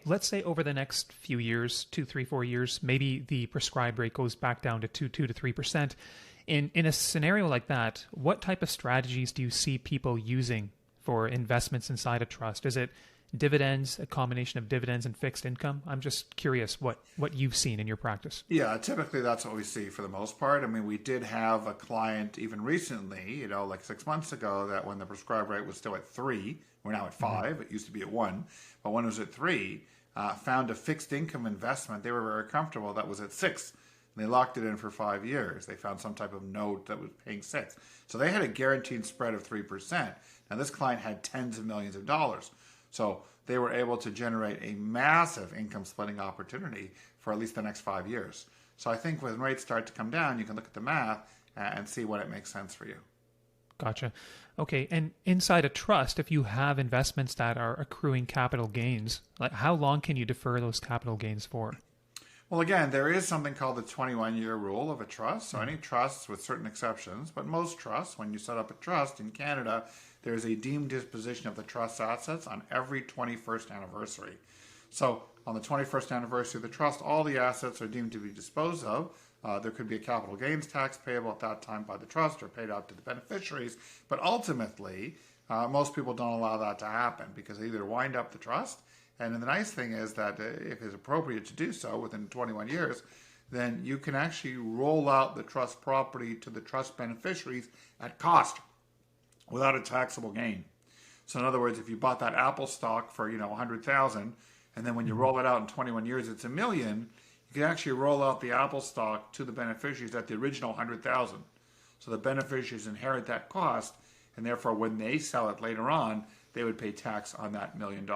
Let's say over the next few years, 2, 3, 4 years, maybe the prescribed rate goes back down to 2 to 3%. In a scenario like that, what type of strategies do you see people using for investments inside a trust? Is it dividends, a combination of dividends and fixed income? I'm just curious what you've seen in your practice. Yeah, typically that's what we see for the most part. I mean, we did have a client even recently, like 6 months ago, that when the prescribed rate was still at 3, we're now at 5, it used to be at 1, but when it was at 3, found a fixed income investment. They were very comfortable that was at 6. And they locked it in for 5 years. They found some type of note that was paying 6. So they had a guaranteed spread of 3%. Now this client had tens of millions of dollars. So they were able to generate a massive income splitting opportunity for at least the next 5 years. So I think when rates start to come down, you can look at the math and see what it makes sense for you. Gotcha. Okay, and inside a trust, if you have investments that are accruing capital gains, like how long can you defer those capital gains for? Well, again, there is something called the 21-year rule of a trust. So any trusts, with certain exceptions, but most trusts, when you set up a trust in Canada, there is a deemed disposition of the trust assets on every 21st anniversary. So on the 21st anniversary of the trust, all the assets are deemed to be disposed of. There could be a capital gains tax payable at that time by the trust or paid out to the beneficiaries. But ultimately, most people don't allow that to happen because they either wind up the trust. And the nice thing is that if it's appropriate to do so within 21 years, then you can actually roll out the trust property to the trust beneficiaries at cost without a taxable gain. So in other words, if you bought that Apple stock for 100,000, and then when you roll it out in 21 years, it's $1 million, you can actually roll out the Apple stock to the beneficiaries at the original 100,000. So the beneficiaries inherit that cost, and therefore when they sell it later on, they would pay tax on that $1 million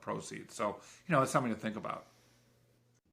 proceeds. So, it's something to think about.